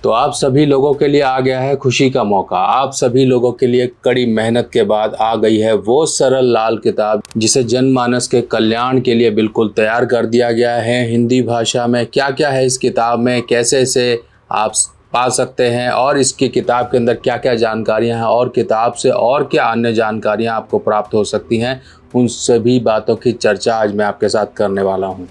तो आप सभी लोगों के लिए आ गया है खुशी का मौका। आप सभी लोगों के लिए कड़ी मेहनत के बाद आ गई है वो सरल लाल किताब जिसे जनमानस के कल्याण के लिए बिल्कुल तैयार कर दिया गया है। हिंदी भाषा में क्या क्या है इस किताब में, कैसे इसे आप पा सकते हैं और इसकी किताब के अंदर क्या क्या जानकारियां हैं और किताब से और क्या अन्य जानकारियां आपको प्राप्त हो सकती हैं, उन सभी बातों की चर्चा आज मैं आपके साथ करने वाला हूं।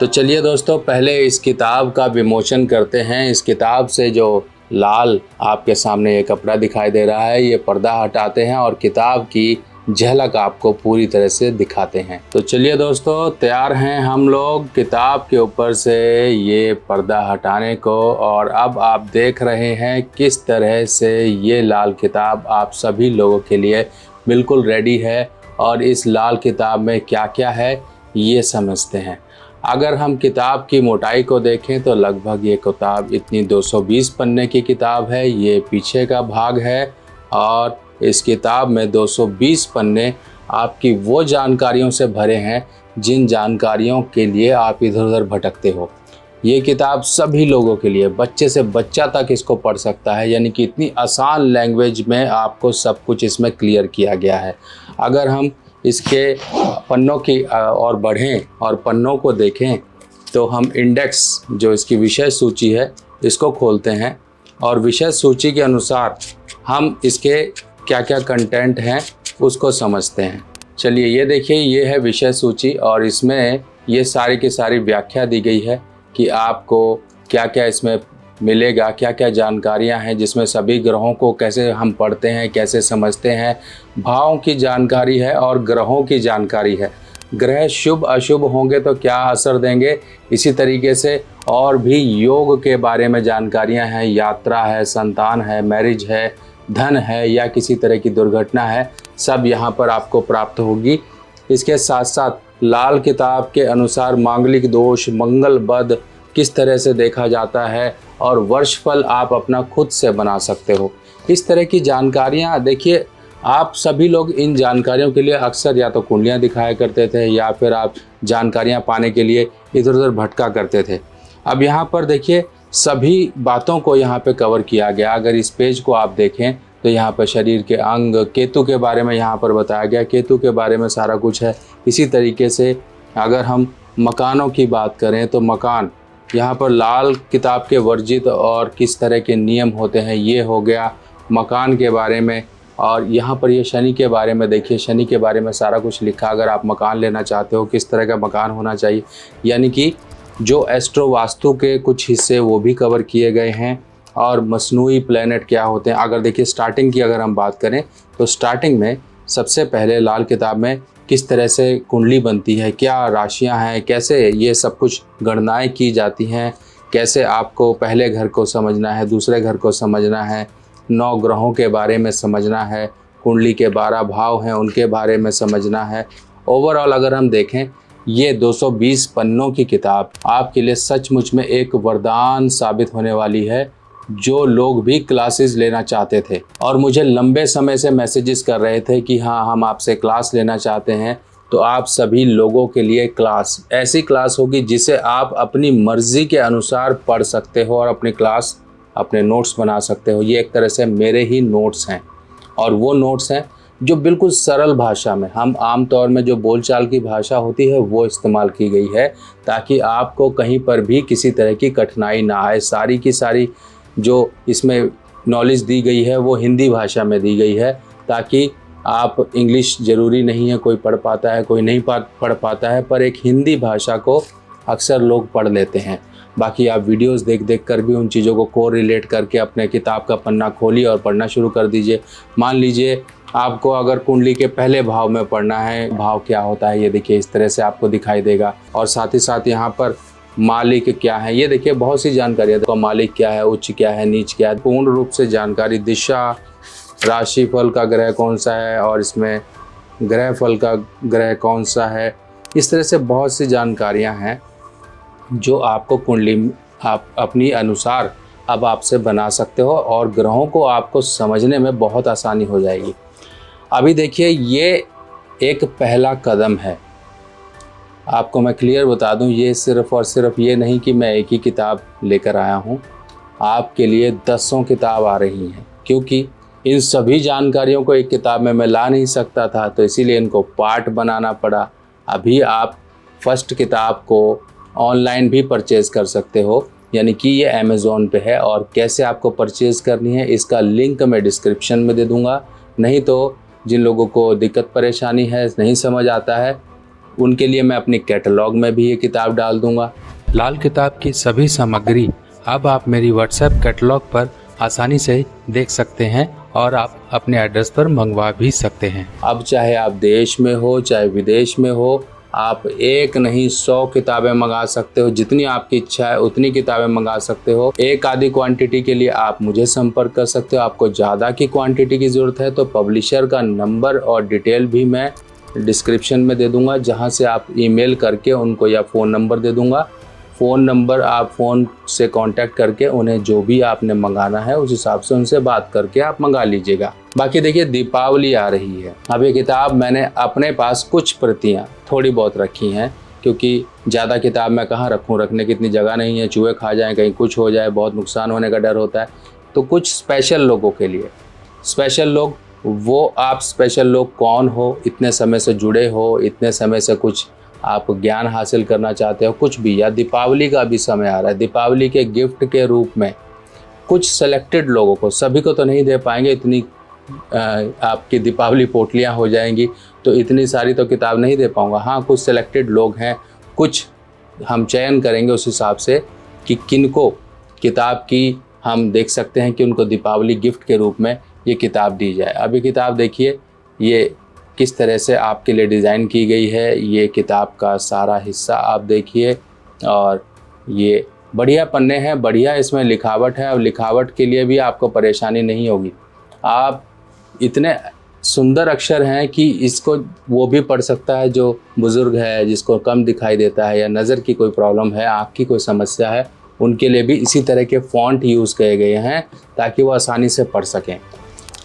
तो चलिए दोस्तों, पहले इस किताब का विमोचन करते हैं। इस किताब से जो लाल आपके सामने ये कपड़ा दिखाई दे रहा है, ये पर्दा हटाते हैं और किताब की झलक आपको पूरी तरह से दिखाते हैं। तो चलिए दोस्तों, तैयार हैं हम लोग किताब के ऊपर से ये पर्दा हटाने को, और अब आप देख रहे हैं किस तरह से ये लाल किताब आप सभी लोगों के लिए बिल्कुल रेडी है। और इस लाल किताब में क्या क्या है ये समझते हैं। अगर हम किताब की मोटाई को देखें तो लगभग ये किताब इतनी 220 पन्ने की किताब है। ये पीछे का भाग है और इस किताब में 220 पन्ने आपकी वो जानकारियों से भरे हैं जिन जानकारियों के लिए आप इधर उधर भटकते हो। ये किताब सभी लोगों के लिए, बच्चे से बच्चा तक इसको पढ़ सकता है, यानी कि इतनी आसान लैंग्वेज में आपको सब कुछ इसमें क्लियर किया गया है। अगर हम इसके पन्नों की और बढ़ें और पन्नों को देखें तो हम इंडेक्स, जो इसकी विषय सूची है, इसको खोलते हैं और विषय सूची के अनुसार हम इसके क्या क्या कंटेंट हैं उसको समझते हैं। चलिए ये देखिए, ये है विषय सूची और इसमें ये सारी की सारी व्याख्या दी गई है कि आपको क्या क्या इसमें मिलेगा, क्या क्या जानकारियां हैं, जिसमें सभी ग्रहों को कैसे हम पढ़ते हैं, कैसे समझते हैं, भावों की जानकारी है और ग्रहों की जानकारी है। ग्रह शुभ अशुभ होंगे तो क्या असर देंगे, इसी तरीके से और भी योग के बारे में जानकारियां हैं। यात्रा है, संतान है, मैरिज है, धन है या किसी तरह की दुर्घटना है, सब यहाँ पर आपको प्राप्त होगी। इसके साथ साथ लाल किताब के अनुसार मांगलिक दोष, मंगल बद किस तरह से देखा जाता है और वर्षफल आप अपना खुद से बना सकते हो। इस तरह की जानकारियाँ देखिए, आप सभी लोग इन जानकारियों के लिए अक्सर या तो कुंडलियाँ दिखाया करते थे या फिर आप जानकारियाँ पाने के लिए इधर उधर भटका करते थे। अब यहाँ पर देखिए सभी बातों को यहाँ पे कवर किया गया। अगर इस पेज को आप देखें तो यहाँ पर शरीर के अंग, केतु के बारे में यहाँ पर बताया गया, केतु के बारे में सारा कुछ है। इसी तरीके से अगर हम मकानों की बात करें तो मकान, यहाँ पर लाल किताब के वर्जित और किस तरह के नियम होते हैं, ये हो गया मकान के बारे में। और यहाँ पर ये शनि के बारे में देखिए, शनि के बारे में सारा कुछ लिखा। अगर आप मकान लेना चाहते हो, किस तरह का मकान होना चाहिए, यानी कि जो एस्ट्रो वास्तु के कुछ हिस्से वो भी कवर किए गए हैं। और मसनूई प्लैनेट क्या होते हैं, अगर देखिए स्टार्टिंग की अगर हम बात करें तो स्टार्टिंग में सबसे पहले लाल किताब में किस तरह से कुंडली बनती है, क्या राशियां हैं, कैसे ये सब कुछ गणनाएं की जाती हैं, कैसे आपको पहले घर को समझना है, दूसरे घर को समझना है, 9 ग्रहों के बारे में समझना है, कुंडली के 12 भाव हैं उनके बारे में समझना है। ओवरऑल अगर हम देखें, ये 220 पन्नों की किताब आपके लिए सचमुच में एक वरदान साबित होने वाली है। जो लोग भी क्लासेस लेना चाहते थे और मुझे लंबे समय से मैसेजेस कर रहे थे कि हाँ हम आपसे क्लास लेना चाहते हैं, तो आप सभी लोगों के लिए क्लास, ऐसी क्लास होगी जिसे आप अपनी मर्ज़ी के अनुसार पढ़ सकते हो और अपनी क्लास, अपने नोट्स बना सकते हो। ये एक तरह से मेरे ही नोट्स हैं और वो नोट्स हैं जो बिल्कुल सरल भाषा में, हम आम तौर में जो बोलचाल की भाषा होती है वो इस्तेमाल की गई है ताकि आपको कहीं पर भी किसी तरह की कठिनाई ना आए। सारी की सारी जो इसमें नॉलेज दी गई है वो हिंदी भाषा में दी गई है, ताकि आप, इंग्लिश ज़रूरी नहीं है, कोई पढ़ पाता है कोई नहीं पढ़ पाता है, पर एक हिंदी भाषा को अक्सर लोग पढ़ लेते हैं। बाकी आप वीडियोस देख कर भी उन चीज़ों को कोरिलेट करके अपने किताब का पन्ना खोलिए और पढ़ना शुरू कर दीजिए। मान लीजिए आपको अगर कुंडली के पहले भाव में पढ़ना है, भाव क्या होता है ये देखिए इस तरह से आपको दिखाई देगा। और साथ ही साथ यहाँ पर मालिक क्या है, ये देखिए बहुत सी जानकारी है। तो मालिक क्या है, उच्च क्या है, नीच क्या है, पूर्ण रूप से जानकारी, दिशा, राशिफल का ग्रह कौन सा है और इसमें ग्रह फल का ग्रह कौन सा है, इस तरह से बहुत सी जानकारियां हैं जो आपको कुंडली आप अपनी अनुसार अब आपसे बना सकते हो और ग्रहों को आपको समझने में बहुत आसानी हो जाएगी। अभी देखिए ये एक पहला कदम है। आपको मैं क्लियर बता दूं, ये सिर्फ़ और सिर्फ ये नहीं कि मैं एक ही किताब लेकर आया हूं, आपके लिए दसों किताब आ रही हैं, क्योंकि इन सभी जानकारियों को एक किताब में मैं ला नहीं सकता था, तो इसीलिए इनको पार्ट बनाना पड़ा। अभी आप फर्स्ट किताब को ऑनलाइन भी परचेज़ कर सकते हो, यानी कि ये अमेज़ॉन पे है, और कैसे आपको परचेज़ करनी है इसका लिंक मैं डिस्क्रिप्शन में दे दूँगा। नहीं तो जिन लोगों को दिक्कत परेशानी है, नहीं समझ आता है, उनके लिए मैं अपनी कैटलॉग में भी ये किताब डाल दूँगा। लाल किताब की सभी सामग्री अब आप मेरी व्हाट्सएप कैटलॉग पर आसानी से देख सकते हैं और आप अपने एड्रेस पर मंगवा भी सकते हैं। अब चाहे आप देश में हो चाहे विदेश में हो, आप एक नहीं 100 किताबें मंगा सकते हो। जितनी आपकी इच्छा है उतनी किताबें मंगा सकते हो। एक आधी क्वांटिटी के लिए आप मुझे संपर्क कर सकते हो। आपको ज़्यादा की क्वांटिटी की ज़रूरत है तो पब्लिशर का नंबर और डिटेल भी मैं डिस्क्रिप्शन में दे दूंगा, जहां से आप ईमेल करके उनको, या फ़ोन नंबर दे दूंगा। फ़ोन नंबर आप फ़ोन से कांटेक्ट करके उन्हें जो भी आपने मंगाना है उस हिसाब से उनसे बात करके आप मंगा लीजिएगा। बाकी देखिए, दीपावली आ रही है। अब ये किताब मैंने अपने पास कुछ प्रतियां थोड़ी बहुत रखी हैं, क्योंकि ज़्यादा किताब मैं कहाँ रखूँ, रखने की इतनी जगह नहीं है, चूहे खा जाएँ, कहीं कुछ हो जाए, बहुत नुकसान होने का डर होता है। तो कुछ स्पेशल लोगों के लिए, स्पेशल लोग, वो आप स्पेशल लोग कौन हो, इतने समय से जुड़े हो, इतने समय से कुछ आप ज्ञान हासिल करना चाहते हो, कुछ भी, या दीपावली का भी समय आ रहा है, दीपावली के गिफ्ट के रूप में कुछ सेलेक्टेड लोगों को, सभी को तो नहीं दे पाएंगे, इतनी आपकी दीपावली पोटलियाँ हो जाएंगी, तो इतनी सारी तो किताब नहीं दे पाऊँगा। हाँ, कुछ सेलेक्टेड लोग हैं, कुछ हम चयन करेंगे उस हिसाब से कि किनको किताब की हम देख सकते हैं कि उनको दीपावली गिफ्ट के रूप में ये किताब दी जाए। अभी किताब देखिए, ये किस तरह से आपके लिए डिज़ाइन की गई है, ये किताब का सारा हिस्सा आप देखिए, और ये बढ़िया पन्ने हैं, बढ़िया इसमें लिखावट है। और लिखावट के लिए भी आपको परेशानी नहीं होगी। आप इतने सुंदर अक्षर हैं कि इसको वो भी पढ़ सकता है जो बुज़ुर्ग है, जिसको कम दिखाई देता है, या नज़र की कोई प्रॉब्लम है, आँख की कोई समस्या है, उनके लिए भी इसी तरह के फ़ॉन्ट यूज़ किए गए हैं ताकि वो आसानी से पढ़ सकें।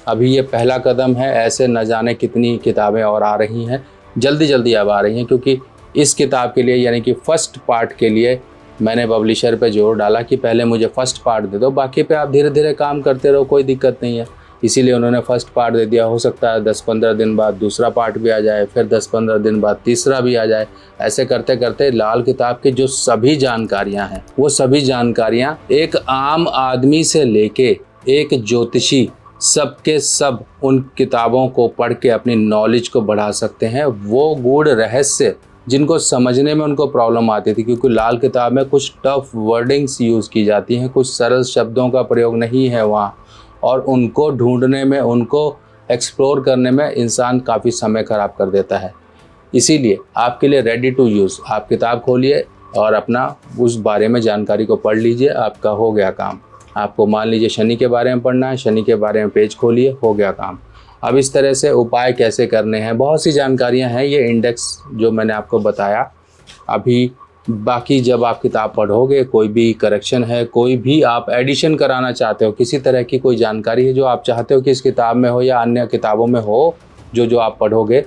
अभी ये पहला कदम है, ऐसे न जाने कितनी किताबें और आ रही हैं, जल्दी जल्दी अब आ रही हैं, क्योंकि इस किताब के लिए, यानी कि फ़र्स्ट पार्ट के लिए, मैंने पब्लिशर पे जोर डाला कि पहले मुझे फ़र्स्ट पार्ट दे दो, बाकी पे आप धीरे धीरे काम करते रहो, कोई दिक्कत नहीं है। इसीलिए उन्होंने फ़र्स्ट पार्ट दे दिया। हो सकता है 10-15 दिन बाद दूसरा पार्ट भी आ जाए, फिर 10-15 दिन बाद तीसरा भी आ जाए। ऐसे करते करते लाल किताब की जो सभी जानकारियाँ हैं, वो सभी जानकारियाँ एक आम आदमी से लेके एक ज्योतिषी, सबके सब उन किताबों को पढ़ के अपनी नॉलेज को बढ़ा सकते हैं। वो गूढ़ रहस्य जिनको समझने में उनको प्रॉब्लम आती थी, क्योंकि लाल किताब में कुछ टफ वर्डिंग्स यूज़ की जाती हैं, कुछ सरल शब्दों का प्रयोग नहीं है वहाँ, और उनको ढूंढने में, उनको एक्सप्लोर करने में इंसान काफ़ी समय ख़राब कर देता है। इसीलिए आपके लिए रेडी टू यूज़, आप किताब खोलिए और अपना उस बारे में जानकारी को पढ़ लीजिए, आपका हो गया काम। आपको मान लीजिए शनि के बारे में पढ़ना है, शनि के बारे में पेज खोलिए, हो गया काम। अब इस तरह से उपाय कैसे करने हैं, बहुत सी जानकारियां हैं। ये इंडेक्स जो मैंने आपको बताया, अभी बाकी जब आप किताब पढ़ोगे, कोई भी करेक्शन है, कोई भी आप एडिशन कराना चाहते हो, किसी तरह की कोई जानकारी है जो आप चाहते हो कि इस किताब में हो या अन्य किताबों में हो, जो आप पढ़ोगे,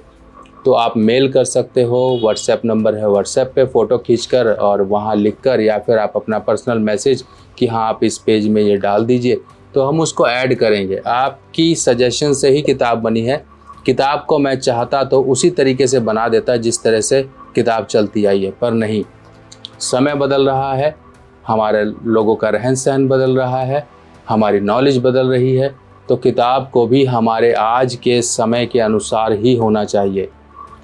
तो आप मेल कर सकते हो। व्हाट्सएप नंबर है, व्हाट्सएप पे फ़ोटो खींचकर और वहाँ लिखकर, या फिर आप अपना पर्सनल मैसेज कि हाँ आप इस पेज में ये डाल दीजिए, तो हम उसको ऐड करेंगे। आपकी सजेशन से ही किताब बनी है। किताब को मैं चाहता तो उसी तरीके से बना देता जिस तरह से किताब चलती आई है, पर नहीं। समय बदल रहा है, हमारे लोगों का रहन सहन बदल रहा है, हमारी नॉलेज बदल रही है, तो किताब को भी हमारे आज के समय के अनुसार ही होना चाहिए,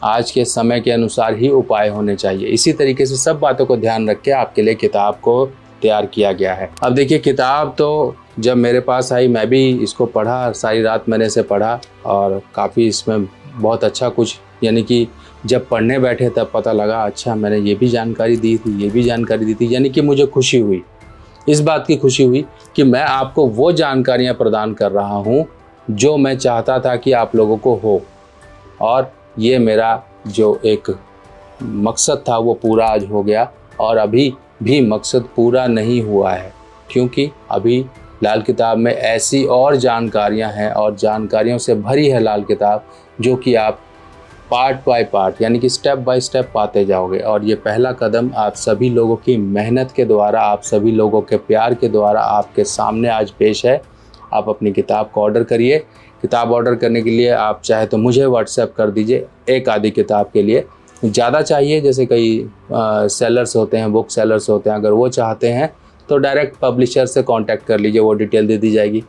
आज के समय के अनुसार ही उपाय होने चाहिए। इसी तरीके से सब बातों को ध्यान रख के आपके लिए किताब को तैयार किया गया है। अब देखिए, किताब तो जब मेरे पास आई, मैं भी इसको पढ़ा, सारी रात मैंने इसे पढ़ा, और काफ़ी इसमें बहुत अच्छा कुछ, यानी कि जब पढ़ने बैठे तब पता लगा अच्छा मैंने ये भी जानकारी दी थी, ये भी जानकारी दी थी। यानी कि मुझे खुशी हुई, इस बात की खुशी हुई कि मैं आपको वो जानकारियाँ प्रदान कर रहा हूँ जो मैं चाहता था कि आप लोगों को हो, और ये मेरा जो एक मकसद था वो पूरा आज हो गया। और अभी भी मकसद पूरा नहीं हुआ है, क्योंकि अभी लाल किताब में ऐसी और जानकारियां हैं, और जानकारियों से भरी है लाल किताब, जो कि आप पार्ट बाय पार्ट यानी कि स्टेप बाय स्टेप पाते जाओगे। और ये पहला कदम आप सभी लोगों की मेहनत के द्वारा, आप सभी लोगों के प्यार के द्वारा आपके सामने आज पेश है। आप अपनी किताब को ऑर्डर करिए। किताब ऑर्डर करने के लिए आप चाहे तो मुझे व्हाट्सएप कर दीजिए एक आधी किताब के लिए। ज़्यादा चाहिए जैसे कई सेलर्स होते हैं, बुक सेलर्स होते हैं, अगर वो चाहते हैं तो डायरेक्ट पब्लिशर से कांटेक्ट कर लीजिए, वो डिटेल दे दी जाएगी।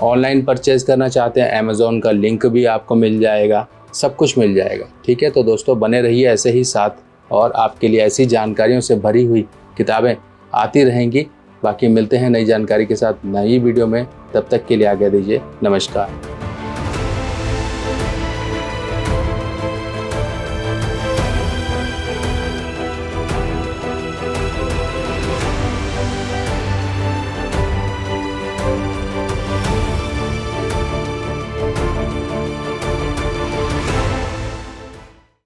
ऑनलाइन परचेज़ करना चाहते हैं, अमेज़ॉन का लिंक भी आपको मिल जाएगा, सब कुछ मिल जाएगा। ठीक है, तो दोस्तों बने रहिए ऐसे ही साथ, और आपके लिए ऐसी जानकारियों से भरी हुई किताबें आती रहेंगी। बाकी मिलते हैं नई जानकारी के साथ नई वीडियो में, तब तक के लिए आज्ञा दीजिए। नमस्कार।